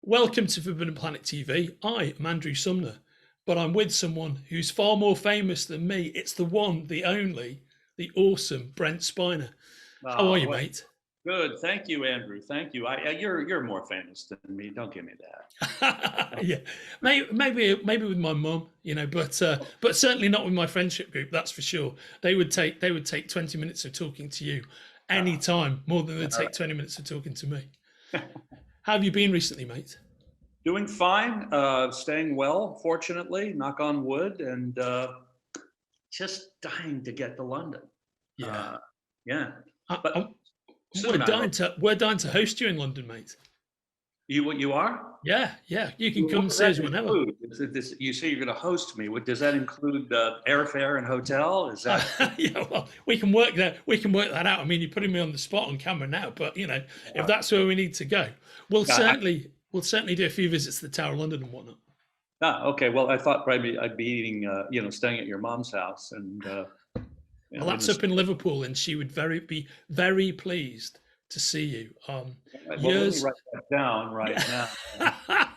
Welcome to Forbidden Planet TV. I am Andrew Sumner, but I'm with someone who's far more famous than me. It's the one, the only, the awesome Brent Spiner. How are Oh, you, well, mate? good. Thank you, Andrew. Thank you. You're more famous than me. Don't give me that. Yeah, maybe with my mum, but certainly not with my friendship group. That's for sure. They would take 20 minutes of talking to you any Uh, time more than they'd all take 20 minutes of talking to me. How have you been recently, mate? Doing fine. Staying well, fortunately. Knock on wood, and just dying to get to London. Yeah, Uh, yeah, I, but I'm, we're soon I dying hope. to we're dying to host you in London, mate. You what you are? Yeah, yeah. You can come What and does see that us whenever. include? You say you're going to host me. Does that include airfare and hotel? Is that? Yeah, well, we can work that. We can work that out. I mean, you're putting me on the spot on camera now, but if that's where we need to go, we'll Yeah, certainly do a few visits to the Tower of London and whatnot. okay. Well, I thought probably I'd be eating, staying at your mom's house, and Well, in that's the. up in Liverpool, and she would be very pleased to see you. Well, let me Years, write that down right yeah. now.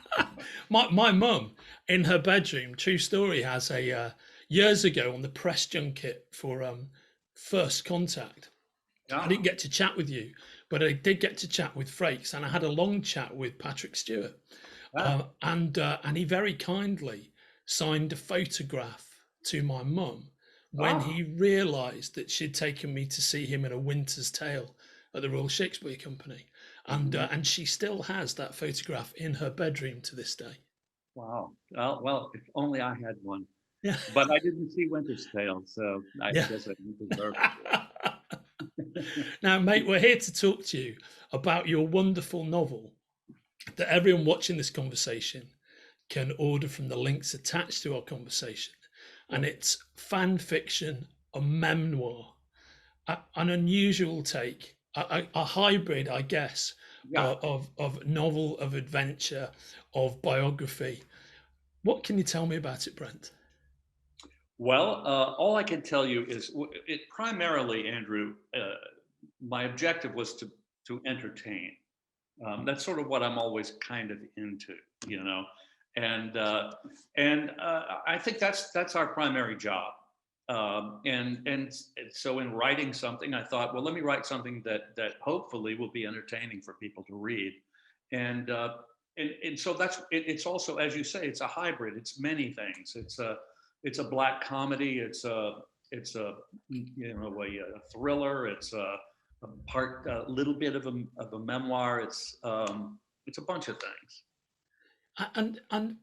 My mum in her bedroom. True story. Has a years ago on the press junket for First Contact. I Yeah. didn't get to chat with you, but I did get to chat with Frakes, and I had a long chat with Patrick Stewart, Yeah. and he very kindly signed a photograph to my mum when Ah. he realised that she'd taken me to see him in A Winter's Tale at the Royal Shakespeare Company, Mhm. and she still has that photograph in her bedroom to this day. Wow. Well, if only I had one. Yeah, But I didn't see Winter's Tale, so I yeah. guess I didn't deserve it. Now, mate, we're here to talk to you about your wonderful novel that everyone watching this conversation can order from the links attached to our conversation. And it's fan fiction, a memoir, an unusual take, a hybrid, I guess, Yeah. of novel, of adventure, of biography. What can you tell me about it, Brent? Well, all I can tell you is it primarily, Andrew. My objective was to entertain. That's sort of what I'm always kind of into, you know, and I think that's our primary job. So in writing something, I thought, well, let me write something that hopefully will be entertaining for people to read, and so it's also, as you say, it's a hybrid. It's many things. It's a black comedy. It's a a thriller. It's a part, a little bit of a memoir. It's a bunch of things. And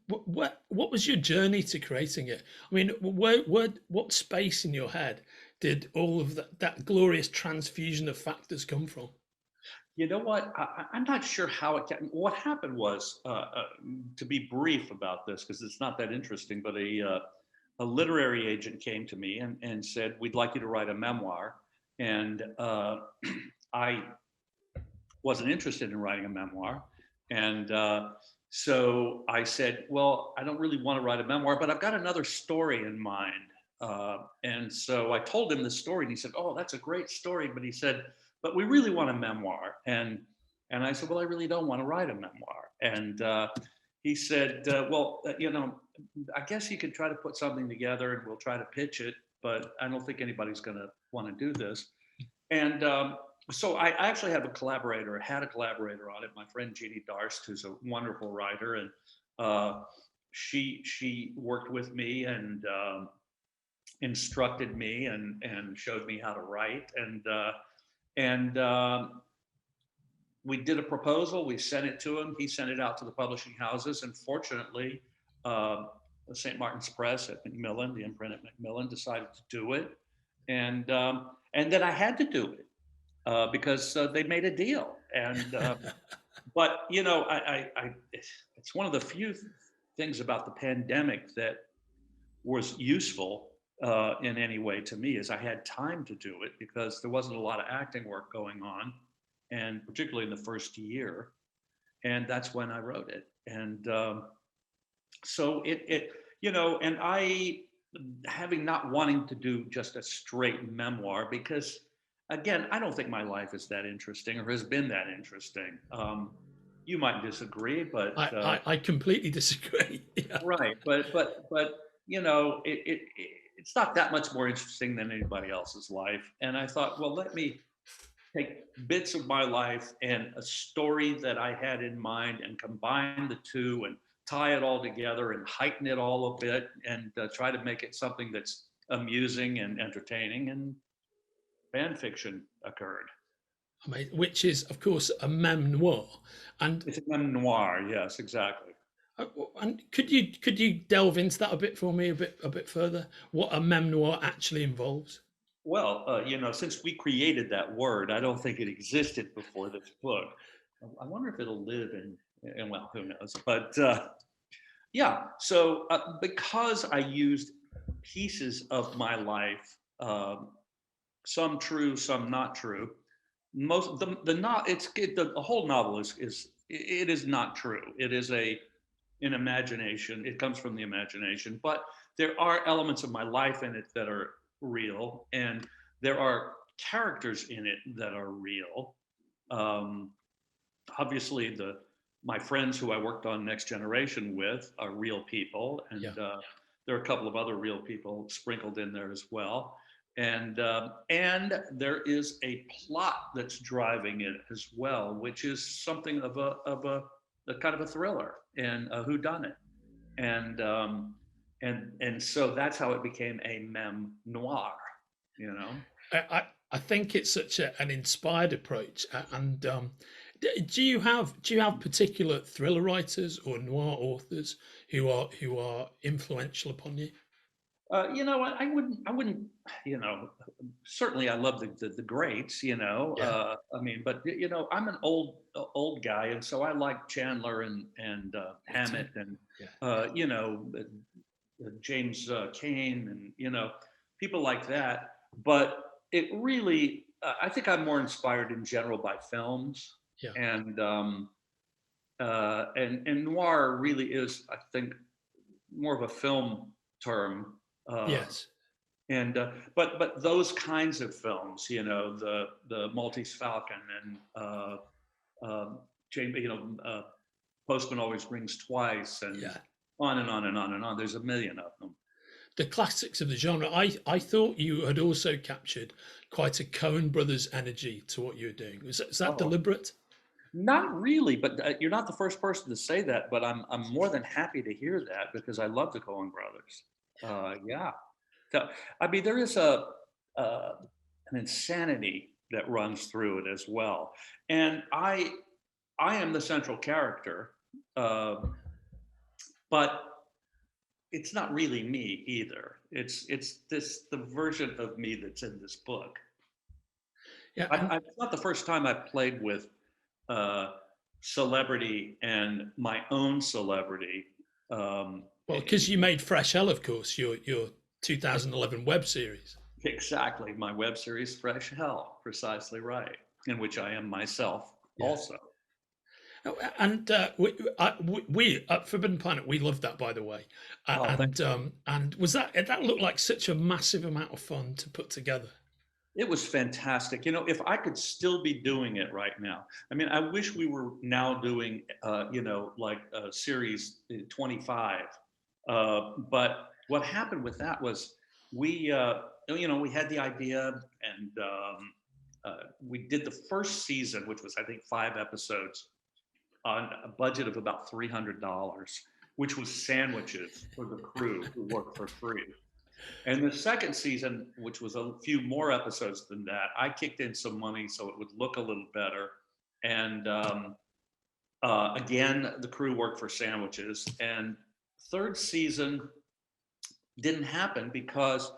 what was your journey to creating it? I mean, what space in your head did all of that glorious transfusion of factors come from? You know what? I'm not sure how it. What happened was, to be brief about this, because it's not that interesting, but a literary agent came to me and said, "We'd like you to write a memoir," and I wasn't interested in writing a memoir. And so I said, well, I don't really want to write a memoir, but I've got another story in mind. And so I told him the story, and he said, oh, that's a great story. But he said, but we really want a memoir. And I said, well, I really don't want to write a memoir. And he said, I guess you could try to put something together and we'll try to pitch it, but I don't think anybody's going to want to do this. And so I actually have a collaborator, had a collaborator on it, my friend Jeannie Darst, who's a wonderful writer, and she worked with me and instructed me and showed me how to write, and we did a proposal. We sent it to him. He sent it out to the publishing houses, and fortunately, uh, the St. Martin's Press at Macmillan, the imprint at Macmillan, decided to do it, and then I had to do it because they made a deal. And but it's one of the few things about the pandemic that was useful in any way to me is I had time to do it because there wasn't a lot of acting work going on, and particularly in the first year. And that's when I wrote it. And so and I, having not wanting to do just a straight memoir because again, I don't think my life is that interesting or has been that interesting. You might disagree, but I completely disagree. Yeah. right, but you know, it's not that much more interesting than anybody else's life. And I thought, well, let me take bits of my life and a story that I had in mind and combine the two and tie it all together and heighten it all a bit and try to make it something that's amusing and entertaining. And fan fiction occurred. I mean, which is, of course, a mem-noir. And It's a memoir, yes, exactly. and could you delve into that a bit for me, a bit further? What a mem-noir actually involves? Well, you know, since we created that word, I don't think it existed before this book. I wonder if it'll live in well, who knows? But yeah, so because I used pieces of my life, some true, some not true. Most the not the whole novel is it is not true. It is an imagination. It comes from the imagination, but there are elements of my life in it that are real, and there are characters in it that are real. Um, Obviously, the my friends who I worked on Next Generation with are real people, and Yeah. there are a couple of other real people sprinkled in there as well. And there is a plot that's driving it as well, which is something of a kind of a thriller and a whodunit. And and so that's how it became a mem noir, you know. I think it's such an inspired approach. And do you have particular thriller writers or noir authors who are influential upon you? You know, I wouldn't, you know, certainly I love the greats, you know. Yeah. I mean, but you know, I'm an old guy, and so I like Chandler and Me too. Hammett and Yeah. you know, James Cain and you know, people like that. But it really, I think I'm more inspired in general by films, Yeah. and and noir really is, I think, more of a film term. Uh, Yes. and but those kinds of films, you know, the Maltese Falcon and James, you know, Postman Always Rings Twice, and Yeah. on and on and on and on. There's a million of them. The classics of the genre. I thought you had also captured quite a Coen Brothers energy to what you were doing. Is that Oh, deliberate? not really, but you're not the first person to say that. But I'm more than happy to hear that because I love the Coen Brothers. Yeah, so, I mean, there is uh, an insanity that runs through it as well, and I am the central character, uh, but it's not really me either. It's this the version of me that's in this book. Yeah. And It's not the first time I've played with uh, celebrity and my own celebrity. Um, well, i- because you made Fresh Hell, of course, your 2011 web series. exactly, my web series Fresh Hell, precisely right, in which I am myself Yeah. also. Oh, and we at Forbidden Planet, we loved that, by the way. Oh, And was that looked like such a massive amount of fun to put together? it was fantastic. You know, if I could still be doing it right now, I mean, I wish we were now doing, you know, like series 25. But what happened with that was we, you know, we had the idea and we did the first season, which was, I think, 5 episodes on a budget of about $300, which was sandwiches for the crew who worked for free. And the second season, which was a few more episodes than that, I kicked in some money so it would look a little better. And again, the crew worked for sandwiches. And third season didn't happen because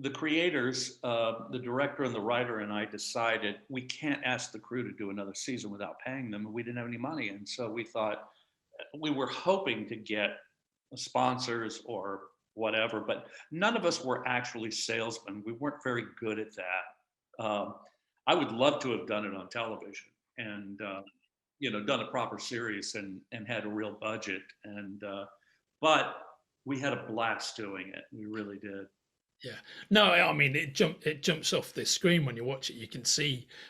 the creators, the director and the writer and I decided we can't ask the crew to do another season without paying them. And we didn't have any money. And so we thought we were hoping to get sponsors or whatever, but none of us were actually salesmen. We weren't very good at that. I would love to have done it on television and you know, done a proper series and had a real budget, and but we had a blast doing it. We really did. Yeah. No, I mean it jumps off the screen when you watch it. You can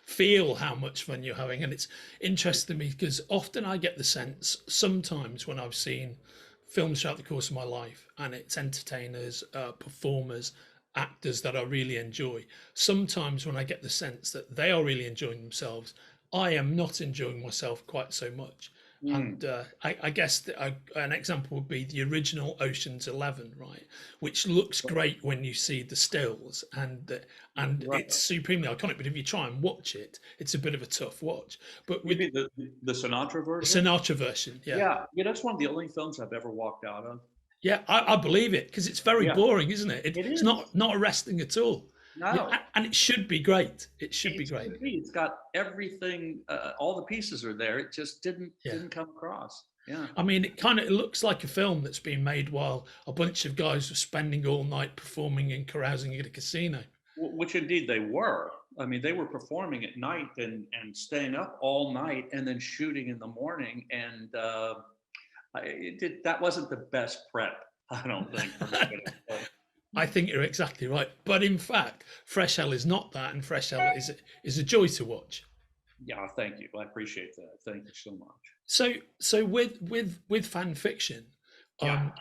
feel how much fun you're having, and it's interesting to me because often I get the sense sometimes when I've seen films throughout the course of my life, and it's entertainers, performers, actors that I really enjoy. Sometimes when I get the sense that they are really enjoying themselves, I am not enjoying myself quite so much. Mm. And I guess an example would be the original Ocean's 11, right? Which looks great when you see the stills, and Right. it's supremely iconic. But if you try and watch it, it's a bit of a tough watch. But You with mean the Sinatra the version? Sinatra version, yeah, Yeah, yeah, that's one of the only films I've ever walked out of. yeah, I believe it because it's very Yeah, boring, isn't it? it It's is. not arresting at all. Yeah, No, and it should be great. It should be it great. should be. It's got everything. All the pieces are there. It just Yeah. didn't come across. Yeah. I mean, it looks like a film that's been made while a bunch of guys were spending all night performing and carousing at a casino. Which indeed they were. I mean, they were performing at night and staying up all night and then shooting in the morning. And that wasn't the best prep, I don't think, for making a film. I think you're exactly right. But in fact, Fresh Hell is not that, and Fresh Hell is a joy to watch. Yeah, thank you. I appreciate that. Thank you so much. So with fan fiction, Yeah. um,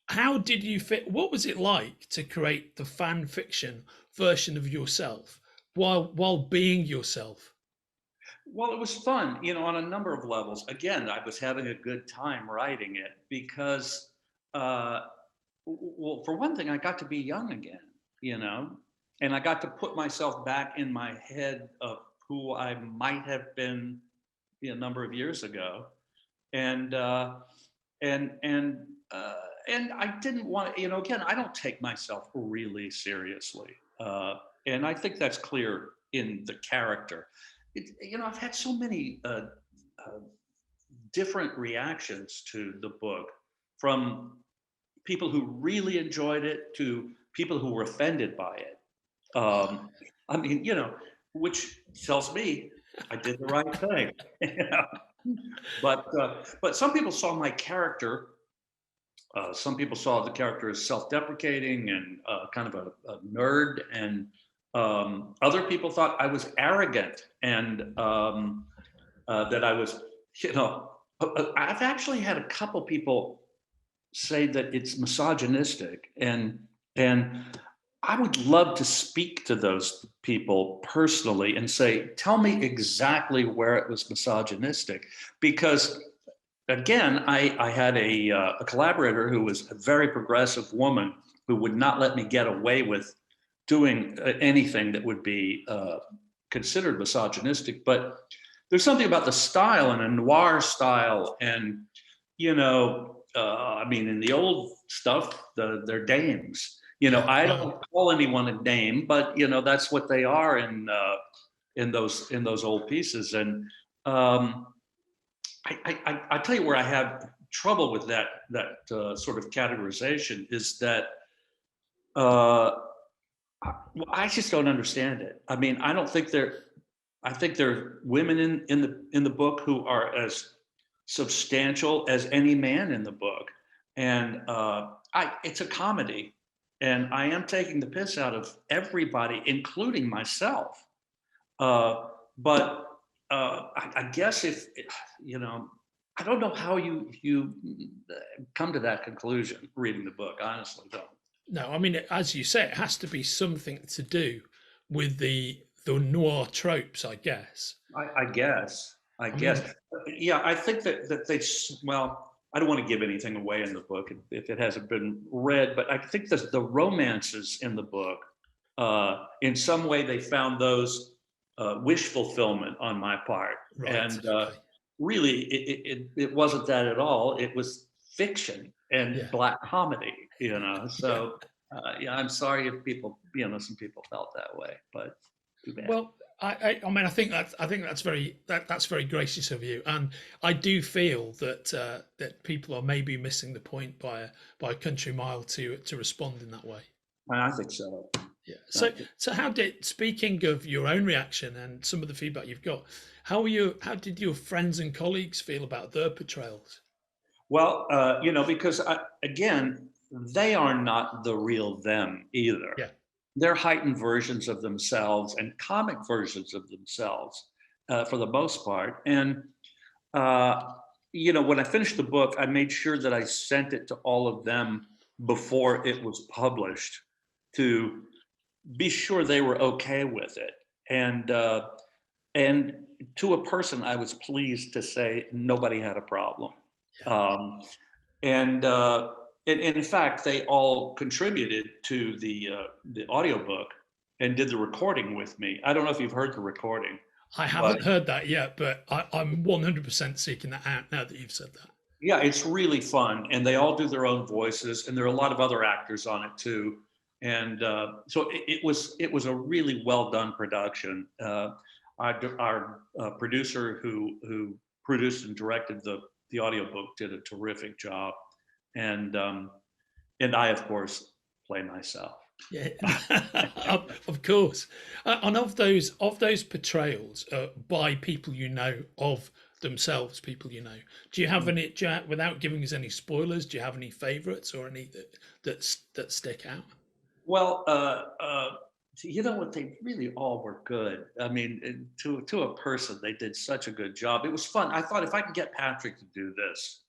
how did you fit? What was it like to create the fan fiction version of yourself while being yourself? Well, it was fun, on a number of levels. Again, I was having a good time writing it because, uh, well, for one thing, I got to be young again, you know, and I got to put myself back in my head of who I might have been a number of years ago, and and and uh, and I didn't want to, again, I don't take myself really seriously, and I think that's clear in the character. I've had so many uh, different reactions to the book, from people who really enjoyed it to people who were offended by it. Um, I mean, which tells me I did the right thing. you know? But some people saw my character. Some people saw the character as self-deprecating and kind of a nerd, and other people thought I was arrogant and that I was, I've actually had a couple people say that it's misogynistic, and I would love to speak to those people personally and say, tell me exactly where it was misogynistic, because again, I had a collaborator who was a very progressive woman who would not let me get away with doing anything that would be considered misogynistic. But there's something about the style and a noir style, and I mean, in the old stuff, they're dames. Yeah, I well, don't call anyone a dame, but that's what they are in those old pieces. And um, I tell you where I have trouble with that sort of categorization is that uh, I just don't understand it. I mean, I don't think there. I think there are women in the book who are as substantial as any man in the book, and it's a comedy, and I am taking the piss out of everybody, including myself. Uh, but I guess if I don't know how you come to that conclusion reading the book. I honestly don't. no, I mean, as you say, it has to be something to do with the noir tropes, I guess. I guess. I I guess. mean, Yeah, I think that they. Well, I don't want to give anything away in the book if it hasn't been read, but I think that the romances in the book, in some way, they found those wish fulfillment on my part, right, and okay, really, it wasn't that at all. It was fiction and yeah, black comedy, yeah. So, yeah, I'm sorry if people, some people felt that way, but too bad. Well, I mean, I think that's very gracious of you, and I do feel that that people are maybe missing the point by a country mile to respond in that way. I think so. Yeah. I So think- speaking of your own reaction and some of the feedback you've got, how did your friends and colleagues feel about their portrayals? Well, because again, they are not the real them either. Yeah. They're heightened versions of themselves and comic versions of themselves for the most part. And, uh, when I finished the book, I made sure that I sent it to all of them before it was published to be sure they were okay with it. And to a person, I was pleased to say nobody had a problem. Yeah. Um, and in fact, they all contributed to the audiobook and did the recording with me. I don't know if you've heard the recording, I but haven't heard that yet, but I'm 100% seeking that out now that you've said that. yeah, it's really fun. And they all do their own voices, and there are a lot of other actors on it too. And so it was a really well done production. Our producer who produced and directed the audiobook did a terrific job, and I of course play myself. Yeah, of course. And of those portrayals by people you know of themselves, people you know, do you have any? Without giving us any spoilers, do you have any favourites or any that stick out? Well, you know what? They really all were good. I mean, to a person, they did such a good job. It was fun. I thought if I can get Patrick to do this,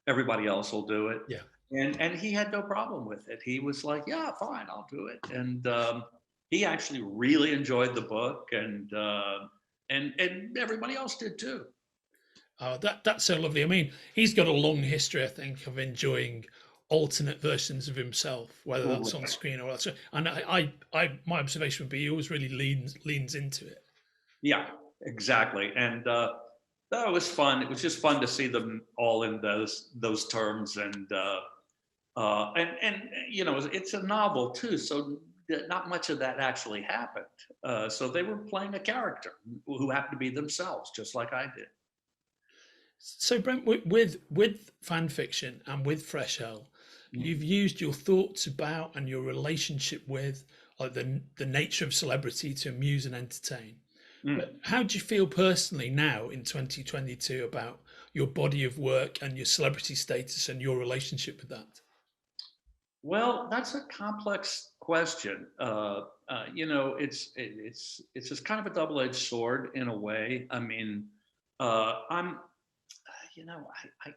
everybody else will do it. Yeah. And he had no problem with it. He was like, "Yeah, fine, I'll do it." And he actually really enjoyed the book, and everybody else did too. Oh, that's so lovely. I mean, he's got a long history, I think, of enjoying alternate versions of himself, whether that's on screen or elsewhere. And my observation would be he always really leans into it. Yeah, exactly. And that was fun. It was just fun to see them all in those terms, and it's a novel too, so not much of that actually happened. So they were playing a character who happened to be themselves, just like I did. So Brent, with fan fiction and with Fresh Hell, you've used your thoughts about and your relationship with like the nature of celebrity to amuse and entertain. But how do you feel personally now in 2022 about your body of work and your celebrity status and your relationship with that? Well, that's a complex question. It's just kind of a double-edged sword in a way. I mean, I'm, you know, I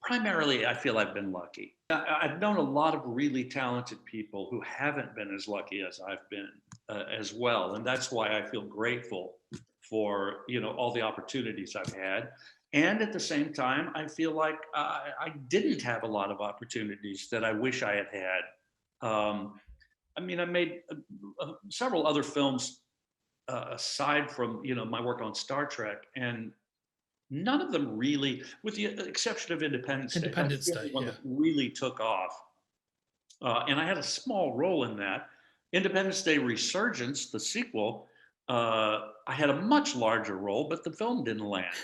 primarily I feel I've been lucky. I've known a lot of really talented people who haven't been as lucky as I've been as well, and that's why I feel grateful for all the opportunities I've had. And at the same time, I feel like I didn't have a lot of opportunities that I wish I had had. I mean, I made several other films aside from my work on Star Trek, and none of them really, with the exception of Independence Day, Independence that's the only Day, one yeah. that really took off. And I had a small role in that. Independence Day Resurgence, the sequel, I had a much larger role, but the film didn't land.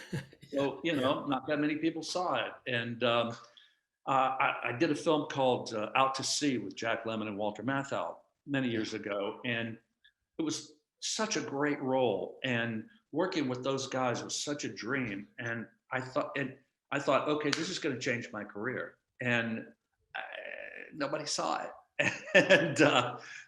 So, not that many people saw it. And I did a film called Out to Sea with Jack Lemmon and Walter Matthau many years ago. And it was such a great role. And working with those guys was such a dream. And I thought, okay, this is going to change my career. And nobody saw it. And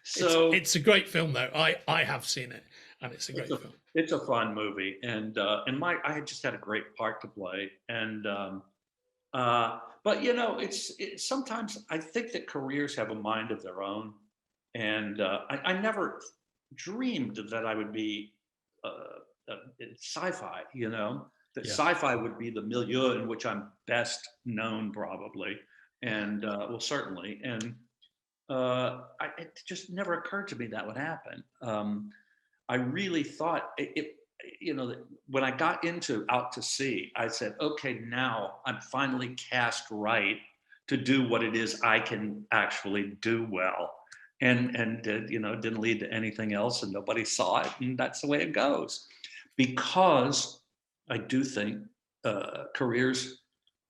so it's a great film though. I have seen it, and it's a great film. It's a fun movie, and I just had a great part to play, and but it's sometimes I think that careers have a mind of their own, and I never dreamed that I would be sci-fi. That sci-fi would be the milieu in which I'm best known, probably, and well, certainly, and it just never occurred to me that would happen. I really thought when I got into Out to Sea, I said, okay, now I'm finally cast right to do what it is I can actually do well. And didn't lead to anything else, and nobody saw it, and that's the way it goes. Because I do think careers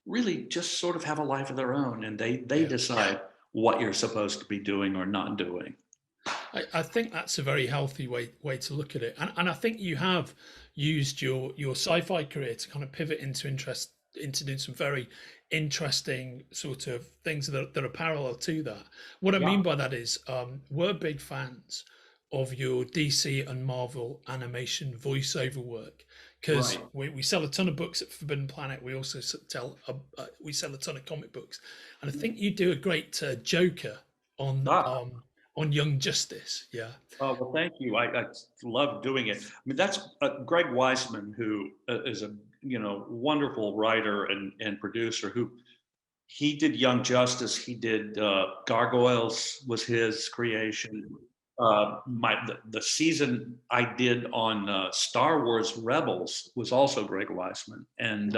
really just sort of have a life of their own, and they decide what you're supposed to be doing or not doing. I think that's a very healthy way to look at it, and I think you have used your sci-fi career to kind of pivot into doing some very interesting sort of things that are parallel to that. What I Yeah. mean by that is we're big fans of your DC and Marvel animation voiceover work because Right. we sell a ton of books at Forbidden Planet. We also we sell a ton of comic books, and I think you do a great Joker Ah, on Young Justice. Yeah, well, thank you. I love doing it. I mean, that's Greg Weisman, who is a wonderful writer and producer. Who he did Young Justice. He did Gargoyles was his creation. The season I did on Star Wars Rebels was also Greg Weisman, and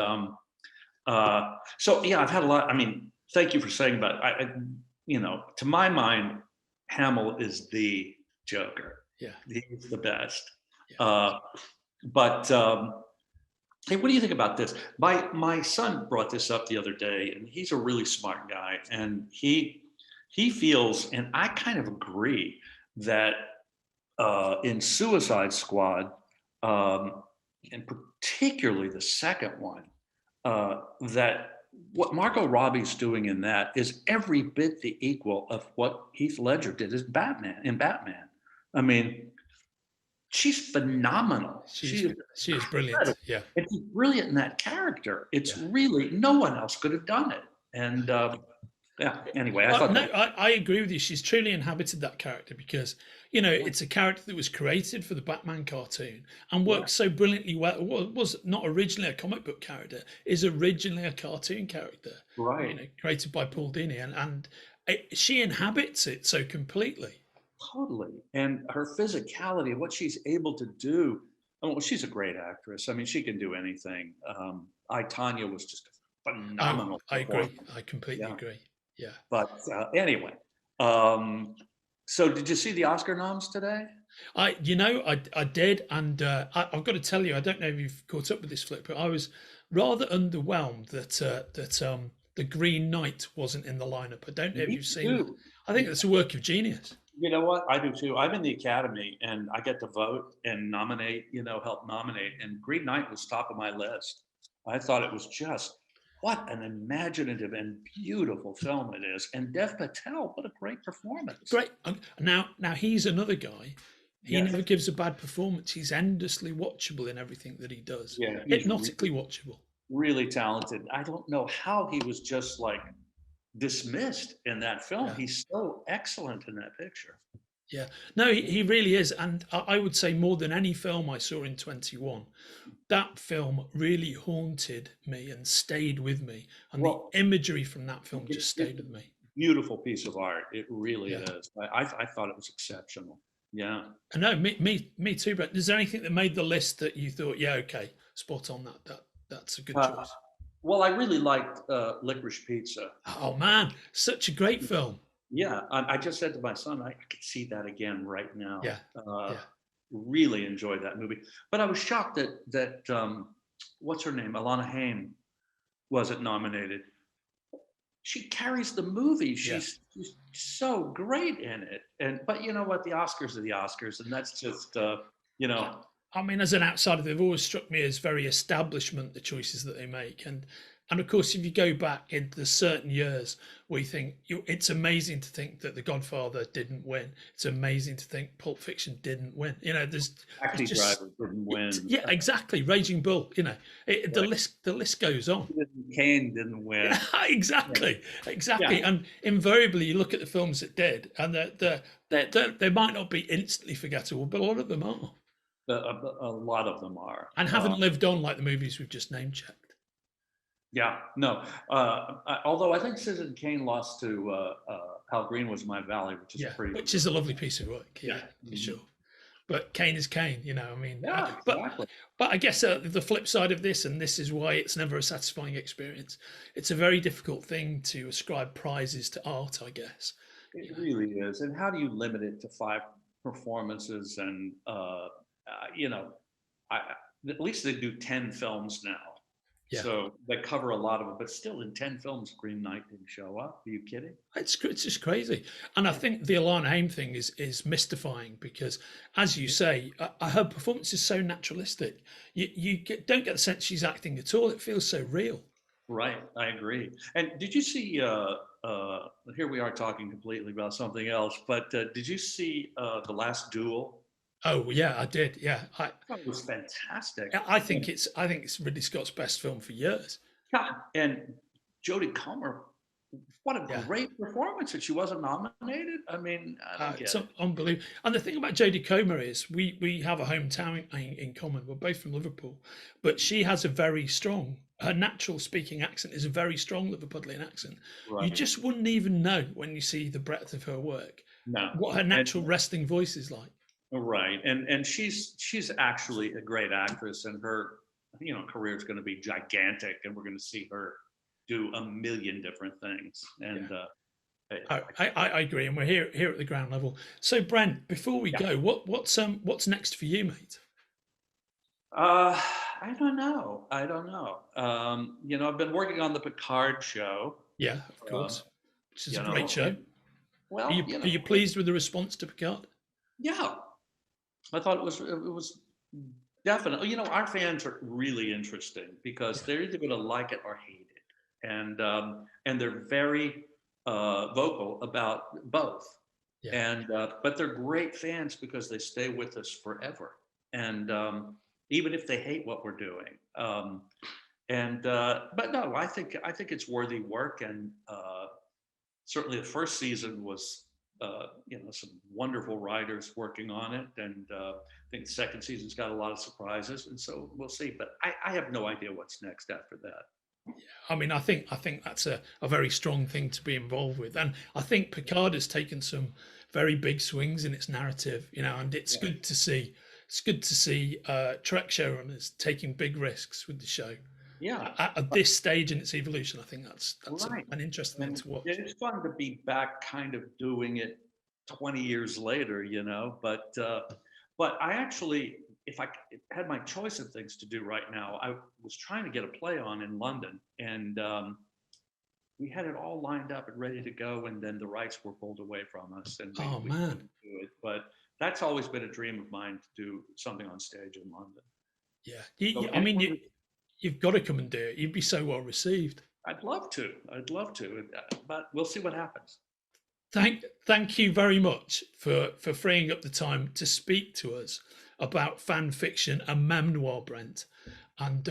so yeah, I've had a lot. I mean, thank you for saying about it. To my mind, Hamill is the Joker. yeah, He's the best. yeah. Uh, but hey, what do you think about this? My son brought this up the other day, and he's a really smart guy, and he feels, and I kind of agree that in Suicide Squad, and particularly the second one, that what Margot Robbie's doing in that is every bit the equal of what Heath Ledger did as Batman in Batman. I mean, she's phenomenal. She is brilliant. Incredible. Yeah. And she's brilliant in that character. It's Yeah. really no one else could have done it. And yeah. Anyway, I thought No, I agree with you. She's truly inhabited that character because it's a character that was created for the Batman cartoon and worked so brilliantly well. It was not originally a comic book character; is originally a cartoon character, right. created by Paul Dini, and she inhabits it so completely. Totally. And her physicality, what she's able to do. Well, she's a great actress. I mean, she can do anything. I, Tanya was just a phenomenal I agree. performance. I completely Yeah. agree. Yeah. But anyway, so did you see the Oscar noms today? I did, and I've got to tell you, I don't know if you've caught up with this, Flip, but I was rather underwhelmed that the Green Knight wasn't in the lineup. I don't know if Me you've seen that. too. I think that's a work of genius. You know what? I do too. I'm in the Academy and I get to vote and nominate, help nominate. And Green Knight was top of my list. I thought it was just what an imaginative and beautiful film it is. And Dev Patel, what a great performance. Great. Now he's another guy. He Yes. never gives a bad performance. He's endlessly watchable in everything that he does. Yeah, he's Hypnotically watchable. really talented. I don't know how he was just like dismissed in that film. Yeah. He's so excellent in that picture. Yeah. No, he really is. And I would say more than any film I saw in 21, that film really haunted me and stayed with me. And Well, the imagery from that film just stayed with me. Beautiful piece of art. It really Yeah. is. I thought it was exceptional. Yeah. I know, me too, Brett. Is there anything that made the list that you thought, yeah, okay, spot on that's a good Uh, choice? well, I really liked Licorice Pizza. Oh man, such a great film. Yeah, I just said to my son, I could see that again right now. Yeah. Yeah. Really enjoyed that movie, but I was shocked that what's her name, Alana Haim, wasn't nominated. She carries the movie. She's so great in it. But you know what? The Oscars are the Oscars, and that's just I mean, as an outsider, they've always struck me as very establishment, the choices that they make. And of course, if you go back into certain years where you think it's amazing to think that The Godfather didn't win. It's amazing to think Pulp Fiction didn't win. There's Taxi just, Driver didn't win. Yeah, exactly. Raging Bull. The list goes on. Kane didn't win. Exactly. Yeah. And invariably, you look at the films that did, and they might not be instantly forgettable, but a lot of them are. A lot of them are. And haven't lived on like the movies we've just name checked. Yeah, no. Although I think Citizen Kane lost to How Green Was My Valley, which is a lovely piece of work. Yeah, for sure. But Kane is Kane, I mean. Yeah, exactly. But I guess the flip side of this, and this is why it's never a satisfying experience, it's a very difficult thing to ascribe prizes to art, I guess. It really is. And how do you limit it to 5 performances? And at least they do 10 films now. Yeah. So they cover a lot of it, but still in 10 films, Green Knight didn't show up. Are you kidding? It's just crazy. And I think the Alana Haim thing is mystifying because, as you say, her performance is so naturalistic. You don't get the sense she's acting at all. It feels so real. Right, I agree. And did you see? Here we are talking completely about something else, but did you see The Last Duel? Oh yeah, I did. Yeah, That was fantastic. I think it's Ridley Scott's best film for years. God, and Jodie Comer, what a Yeah. great performance! And she wasn't nominated. I mean, I don't It's get it. unbelievable. And the thing about Jodie Comer is we have a hometown in common. We're both from Liverpool, but she has a very strong. Her natural speaking accent is a very strong Liverpudlian accent. You Right? just wouldn't even know when you see the breadth of her work No, what her and natural resting voice is like. right, and she's actually a great actress, and her career is going to be gigantic, and we're going to see her do a million different things. And Yeah, I, I agree, and we're here at the ground level. So Brent, before we yeah. go, what's next for you, mate? Uh, I don't know. I don't know. I've been working on the Picard show. Yeah, of Um, course, which is a great show. and well, Are you pleased with the response to Picard? yeah, I thought it was definitely. Our fans are really interesting because they're either going to like it or hate it, and they're very vocal about both. Yeah. And but they're great fans because they stay with us forever, and even if they hate what we're doing. And But no, I think it's worthy work, and certainly the first season was some wonderful writers working on it, and I think the second season's got a lot of surprises, and so we'll see. But I have no idea what's next after that. I mean, I think that's a very strong thing to be involved with, and I think Picard has taken some very big swings in its narrative, and it's Yeah, good to see. It's good to see Trek showrunners taking big risks with the show yeah, at this stage in its evolution. I think that's right. an interesting thing And to watch. it's fun to be back, kind of doing it 20 years later, but I actually, if I had my choice of things to do right now, I was trying to get a play on in London, and we had it all lined up and ready to go, and then the rights were pulled away from us, and we, Oh we man, couldn't do it. But that's always been a dream of mine to do something on stage in London. yeah. So I mean, anyone, you've got to come and do it. You'd be so well received. I'd love to. I'd love to, but we'll see what happens. Thank you very much for freeing up the time to speak to us about fan fiction and MemNoir, Brent. And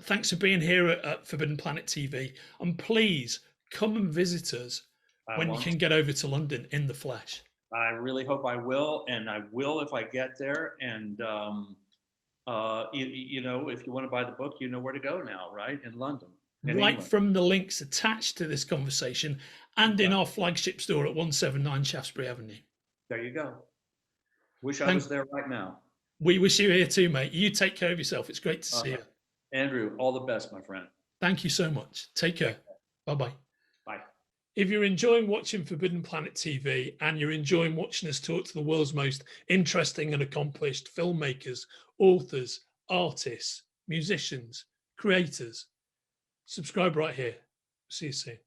thanks for being here at Forbidden Planet TV. And please come and visit us I when you want can get over to London in the flesh. I really hope I will, and I will if I get there. And if you want to buy the book, you know where to go now, right? In London, in Right England. from the links attached to this conversation and in Okay. our flagship store at 179 Shaftesbury Avenue. There you go. Wish I Thank, was there right now. we wish you here too, mate. You take care of yourself. It's great to see you. Andrew, all the best, my friend. Thank you so much. Take care. Bye bye. Bye. If you're enjoying watching Forbidden Planet TV and you're enjoying watching us talk to the world's most interesting and accomplished filmmakers, authors, artists, musicians, creators, subscribe right here. See you soon.